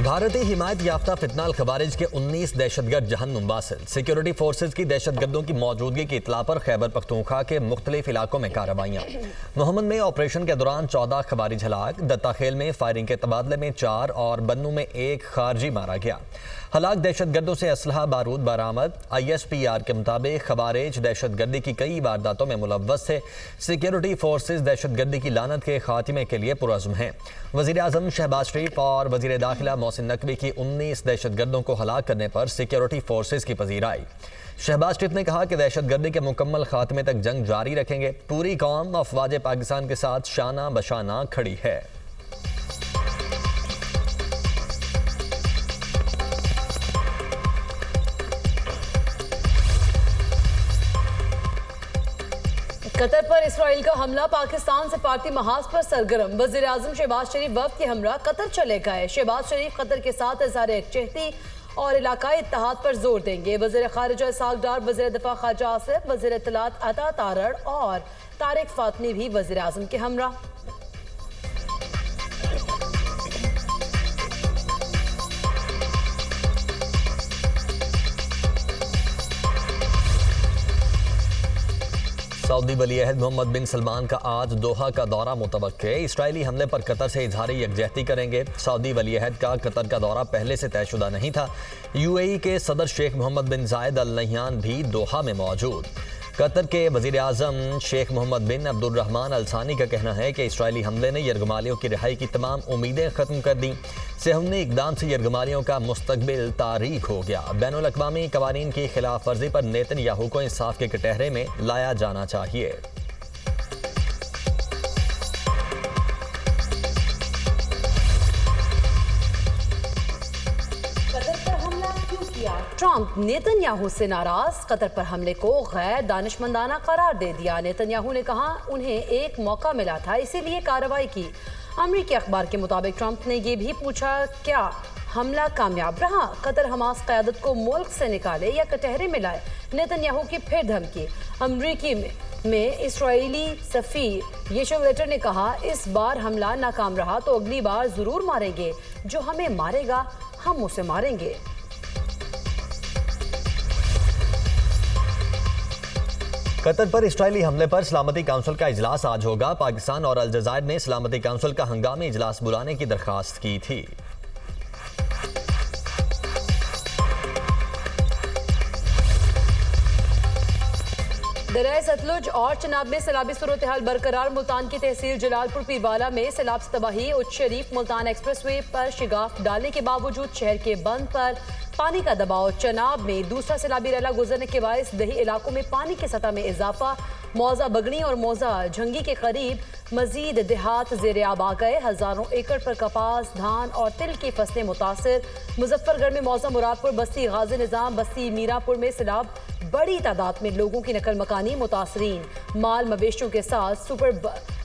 भारतीय हिमायत याफ्ता फितना अल-खवारिज के 19 दहशतगर्द जहन्नुम वासिल। सिक्योरिटी फोर्सेज की दहशतगर्दों की मौजूदगी की इत्तला पर खैबर पख्तूनख्वा के मुख्तलिफ इलाकों में कार्रवाइयाँ। मोहम्मद में ऑपरेशन के दौरान 14 खवारिज हलाक, दत्ताखेल में फायरिंग के तबादले में 4 और बन्नू में 1 खारजी मारा गया। हलाक दहशतगर्दों से असलहा बारूद बरामद। ISPR के मुताबिक खवारिज दहशतगर्दी की कई वारदातों में मुलव्वस थे। सिक्योरिटी फोर्सेज दहशतगर्दी की लानत के खात्मे के लिए पुरअज़्म हैं। वज़ीर आज़म शहबाज शरीफ और वज़ीर दाखिला मोहसिन नकवी की 19 दहशतगर्दों को हलाक करने पर सिक्योरिटी फोर्सेज की पजीराई। शहबाज शरीफ ने कहा कि दहशतगर्दी के मुकम्मल खात्मे तक जंग जारी रखेंगे। पूरी कौम अफवाज पाकिस्तान के साथ शाना बशाना खड़ी है। कतर पर इसराइल का हमला, पाकिस्तान से पार्टी महाज पर सरगर्म। वज़ीर आज़म शहबाज शरीफ वफ्द के हमरा कतर चले गए। शहबाज शरीफ कतर के साथ इज़हार यकजहती और इलाकाई इत्तेहाद पर जोर देंगे। वज़ीर ख़ारिजा इसहाक़ डार, वज़ीर दिफ़ा ख़ाजा आसिफ, वज़ीर इत्तलात अता तारड़ और तारिक फ़ातमी भी वज़ीर आज़म के हमरा। सऊदी वली अहद मोहम्मद बिन सलमान का आज दोहा का दौरा मुतवक्के। इसराइली हमले पर कतर से इजहारी यकजहती करेंगे। सऊदी वली अहद का कतर का दौरा पहले से तयशुदा नहीं था। UAE के सदर शेख मोहम्मद बिन जायद अल नहयान भी दोहा में मौजूद। कतर के वज़ीर आज़म शेख मोहम्मद बिन अब्दुर्रहमान अल सानी का कहना है कि इसराइली हमले ने यरगमालियों की रिहाई की तमाम उम्मीदें ख़त्म कर दी। सेहूनी इक़दाम से यरगमालियों का मुस्तकबिल तारीख हो गया। बैनुल अक़वामी क़वानीन की खिलाफ वर्जी पर नेतन्याहू को इंसाफ के कटहरे में लाया जाना चाहिए। ट्रंप नेतन्याहू से नाराज, कतर पर हमले को गैर दानिशमंदाना करार दे दिया। नेतन्याहू ने कहा उन्हें एक मौका मिला था, इसीलिए कार्रवाई की। अमरीकी अखबार के मुताबिक ट्रंप ने यह भी पूछा क्या हमला कामयाब रहा। कतर हमास क़यादत को मुल्क से निकाले या कटहरे में लाए। नेतन्याहू की फिर धमकी। अमरीकी में इसराइली सफ़ीर येशोवेटर ने कहा इस बार हमला नाकाम रहा तो अगली बार ज़रूर मारेंगे। जो हमें मारेगा हम उसे मारेंगे। कतर पर इसराइली हमले पर सलामती काउंसिल का इजलास आज होगा। पाकिस्तान और अलजायर ने सलामती काउंसिल का हंगामी इजलास बुलाने की दरख्वास्त की थी। दरिया सतलुज और चनाब में सैलाबी सूरत हाल बरकरार। मुल्तान की तहसील जलालपुर पीरवाला में सैलाब से तबाही। उच्च शरीफ मुल्तान एक्सप्रेसवे पर शिगाफ डालने के बावजूद शहर के बंद पर पानी का दबाव। चनाब में दूसरा सैलाबी रैला गुजरने के बायस दही इलाकों में पानी की सतह में इजाफा। मौजा बगनी और मौजा झंगी के करीब मजीद देहात ज़ेर आब आ गए। हज़ारों एकड़ पर कपास, धान और तिल की फसलें मुतासर। मुजफ्फरगढ़ में मौजा मुरादपुर, बस्ती गाजी निज़ाम, बस्ती मीरापुर में सैलाब। बड़ी तादाद में लोगों की नकल मकानी मुतासरीन। माल मवेशियों के साथ सुपर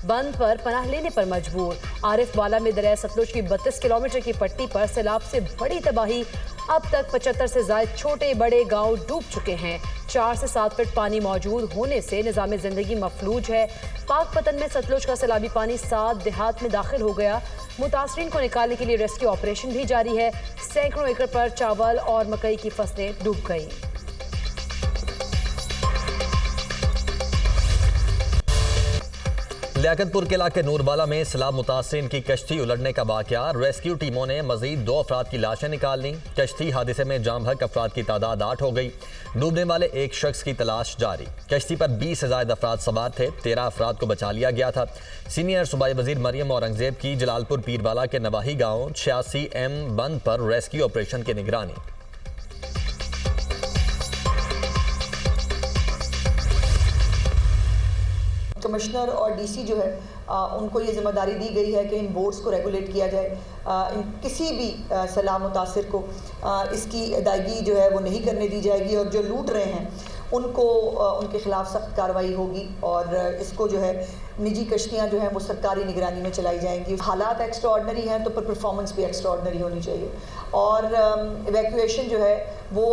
बंद पर पनाह लेने पर मजबूर। आरिफ वाला में दरिया सतलुज की 32 किलोमीटर की पट्टी पर सैलाब से बड़ी तबाही। अब तक 75 से ज़ायद छोटे बड़े गांव डूब चुके हैं। 4 से 7 फुट पानी मौजूद होने से निज़ाम ज़िंदगी मफलूज है। पाकपतन में सतलुज का सैलाबी पानी 7 देहात में दाखिल हो गया। मुतासरीन को निकालने के लिए रेस्क्यू ऑपरेशन भी जारी है। सैकड़ों एकड़ पर चावल और मकई की फसलें डूब गई। लियाकतपुर के इलाके नूरबाला में सैलाब मुतासरीन की कश्ती उलटने का वाक़या। रेस्क्यू टीमों ने मजीद 2 अफराद की लाशें निकाल लीं। कश्ती हादसे में जाम हक अफराद की तादाद 8 हो गई। डूबने वाले एक शख्स की तलाश जारी। कश्ती पर 20 से ज़ायद अफराद सवार थे। 13 अफराद को बचा लिया गया था। सीनियर सूबाई वज़ीर मरियम औरंगज़ेब की जलालपुर पीरवाला के नवाही गाँव 86M बंद पर रेस्क्यू ऑपरेशन की निगरानी। कमिश्नर और DC जो है उनको ये जिम्मेदारी दी गई है कि इन बोट्स को रेगुलेट किया जाए। किसी भी सैलाब मुतासिर को इसकी अदायगी जो है वो नहीं करने दी जाएगी और जो लूट रहे हैं उनको उनके खिलाफ सख्त कार्रवाई होगी और इसको जो है निजी कश्तियाँ जो हैं वो सरकारी निगरानी में चलाई जाएंगी। हालात एक्स्ट्रा ऑर्डनरी हैं तो पर परफॉर्मेंस भी एक्स्ट्रा ऑर्डनरी होनी चाहिए और इवैक्यूएशन जो है वो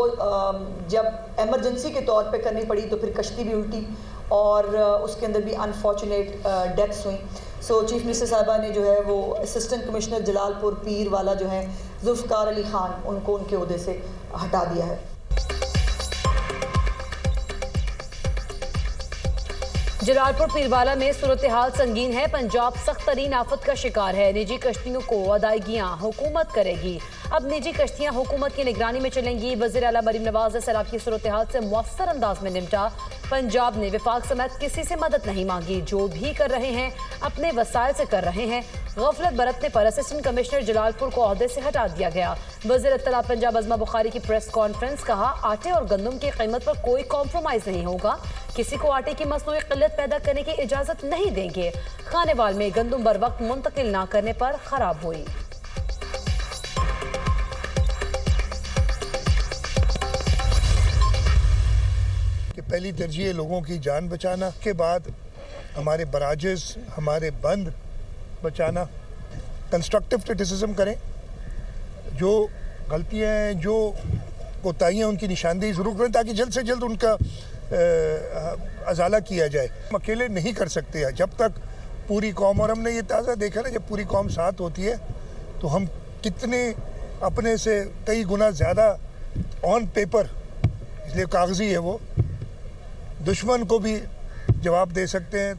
जब एमरजेंसी के तौर पे करनी पड़ी तो फिर कश्ती भी उल्टी और उसके अंदर भी अनफॉर्चुनेट डेथ्स हुई। सो चीफ मिनिस्टर साहबा ने जो है वो असिस्टेंट कमिश्नर जलालपुर पीर वाला जो है जुल्फ़िकार अली खान, उनको उनके ओहदे से हटा दिया है। जलालपुर पीरवाला में सूरत हाल संगीन है। पंजाब सख्त तरीन आफत का शिकार है। निजी कश्तियों को अदायगियां हुकूमत करेगी। अब निजी कश्तियां हुकूमत की निगरानी में चलेंगी। वज़ीर आला मरीम नवाज ने सैलाब की सूरत हाल से मौसर अंदाज में निपटा। पंजाब ने विफाक समेत किसी से मदद नहीं मांगी। जो भी कर रहे हैं अपने वसाइल से कर रहे हैं। गफलत बरतने पर असिस्टेंट कमिश्नर जलालपुर को ओहदे से हटा दिया गया। वज़ीर इत्तलात पंजाब अज़मा बुखारी की प्रेस कॉन्फ्रेंस, कहा आटे और गंदम की कीमत पर कोई कॉम्प्रोमाइज नहीं होगा। किसी को आटे की मसनूई किल्लत पैदा करने की इजाजत नहीं देंगे। खानेवाल में गंदम बर वक्त मुंतकिल न करने पर खराब हुई। कि पहली तरजीह लोगों की जान बचाना, के बाद हमारे बराजेस, हमारे बंद बचाना। कंस्ट्रक्टिव क्रिटिसिज्म करें, जो गलतियां हैं, जो कोताहियां, उनकी निशानदेही ज़रूर करें ताकि जल्द से जल्द उनका अजाला किया जाए। हम अकेले नहीं कर सकते हैं जब तक पूरी कौम, और हमने ये ताज़ा देखा ना, जब पूरी कौम साथ होती है तो हम कितने अपने से कई गुना ज़्यादा ऑन पेपर, इसलिए कागज़ी है वो, दुश्मन को भी जवाब दे सकते हैं।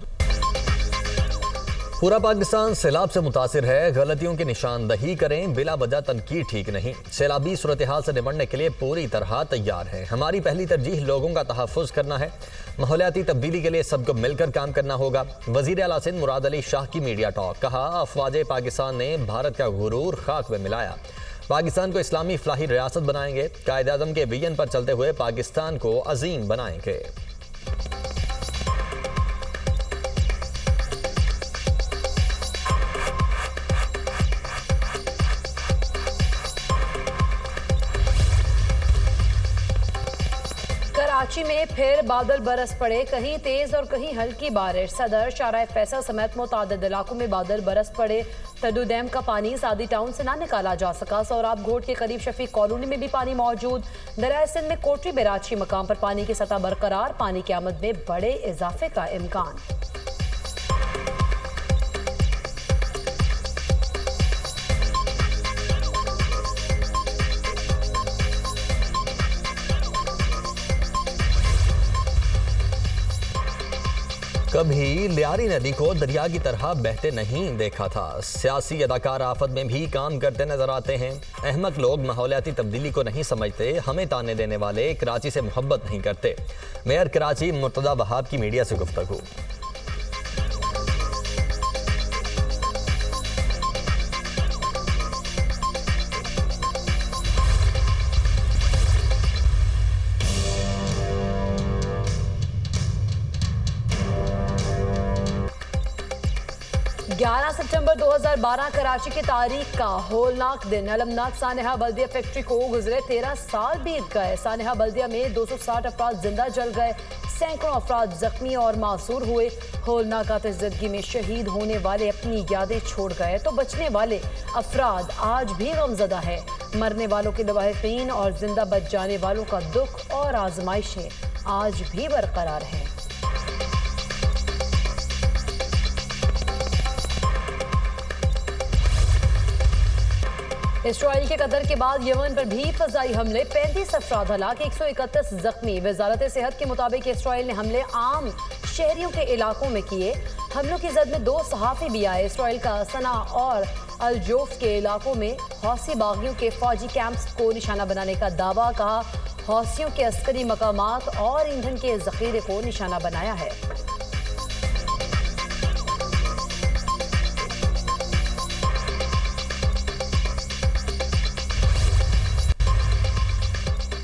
पूरा पाकिस्तान सैलाब से मुतासिर है। गलतियों की निशानदही करें, बिला वजह तनकीद ठीक नहीं। सैलाबी सूरत हाल से निपटने के लिए पूरी तरह तैयार है। हमारी पहली तरजीह लोगों का तहफ़्फ़ुज़ करना है। माहौलियाती तब्दीली के लिए सबको मिलकर काम करना होगा। वज़ीर आला सिंध मुराद अली शाह की मीडिया टॉक, कहा अफवाज पाकिस्तान ने भारत का गुरूर खाक में मिलाया। पाकिस्तान को इस्लामी फलाही रियासत बनाएंगे। कायद आज़म के विजन पर चलते हुए पाकिस्तान को अजीम बनाएंगे। कराची में फिर बादल बरस पड़े, कहीं तेज और कहीं हल्की बारिश। सदर, शाहराह फैसल समेत मुतादिद इलाकों में बादल बरस पड़े। तड्डू डैम का पानी सादी टाउन से ना निकाला जा सका। सोराब घोट के करीब शफीक कॉलोनी में भी पानी मौजूद। दरियाए सिंध में कोटरी बैराज के मकाम पर पानी की सतह बरकरार। पानी की आमद में बड़े इजाफे का इम्कान। कभी लियारी नदी को दरिया की तरह बहते नहीं देखा था। सियासी अदाकार आफत में भी काम करते नजर आते हैं। अहमक लोग माहौलियाती तब्दीली को नहीं समझते। हमें ताने देने वाले कराची से मोहब्बत नहीं करते। मेयर कराची मुर्तज़ा वहाब की मीडिया से गुफ्तगू। सितंबर 2012 कराची की तारीख का होलनाक दिन। अलमनाक सानेहा बल्दिया फैक्ट्री को गुजरे 13 साल बीत गए। सानेहा बल्दिया में 260 अफराद जिंदा जल गए, सैकड़ों अफराद जख्मी और मासूर हुए। होलनाक आतिशज़दगी में शहीद होने वाले अपनी यादें छोड़ गए तो बचने वाले अफराद आज भी गमज़दा है। मरने वालों के लवाहिकीन और जिंदा बच जाने वालों का दुख और आजमाइशें आज भी बरकरार हैं। इसराइल के कतर के बाद यमन पर भी फजाई हमले, 35 अफराद हलाक, 131 जख्मी। वजारत सेहत के मुताबिक इसराइल ने हमले आम शहरियों के इलाकों में किए। हमलों की जद में 2 सहाफ़ी भी आए। इसराइल का सना और अलजोफ के इलाकों में हौसी बागियों के फौजी कैंप्स को निशाना बनाने का दावा, कहा हौसियों के अस्करी मकामात और ईंधन के जखीरे को निशाना बनाया है।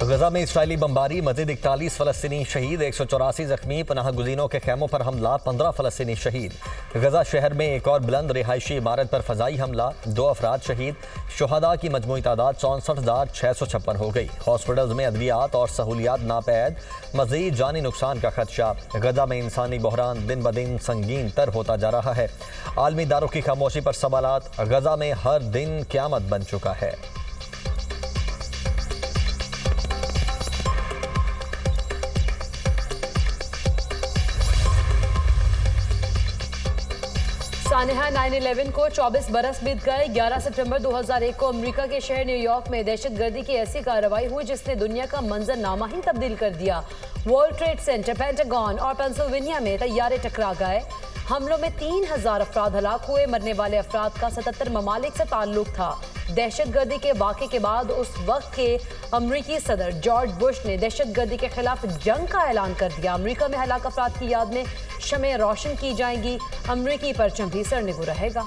गजा में इसराइली बमबारी, मजीद 41 फ़लस्तीनी शहीद, 184 जख्मी। पनाह गुज़ीनों के खैमों पर हमला, 15 फ़लस्तीनी शहीद। गजा शहर में एक और बुलंद रिहायशी इमारत पर फ़ज़ाई हमला, 2 अफराद शहीद। शुहदा की मजमूई तादाद 64,656 हो गई। हॉस्पिटल्स में अद्वियात और सहूलियात नापैद, मज़ीद जानी नुकसान का खदशा। गजा में इंसानी बहरान दिन ब दिन संगीन तर होता जा रहा है। आलमी इदारों की खामोशी पर सवालात। गजा में हर दिन क़यामत बन चुका है। सानेहा 9/11 को 24 बरस बीत गए। 11 सितंबर 2001 को अमेरिका के शहर न्यूयॉर्क में दहशतगर्दी की ऐसी कार्रवाई हुई जिसने दुनिया का मंजरनामा ही तब्दील कर दिया। वर्ल्ड ट्रेड सेंटर, पेंटागन और पेंसिल्वेनिया में तैयारे टकरा गए। हमलों में 3000 अफराद हलाक हुए। मरने वाले अफराद का 77 ममालिक से ताल्लुक था। दहशतगर्दी के वाक़े के बाद उस वक्त के अमरीकी सदर जॉर्ज बुश ने दहशतगर्दी के खिलाफ जंग का ऐलान कर दिया। अमरीका में हलाक अफराद की याद में शमें रोशन की जाएंगी। अमरीकी परचम भी सरनिगू रहेगा।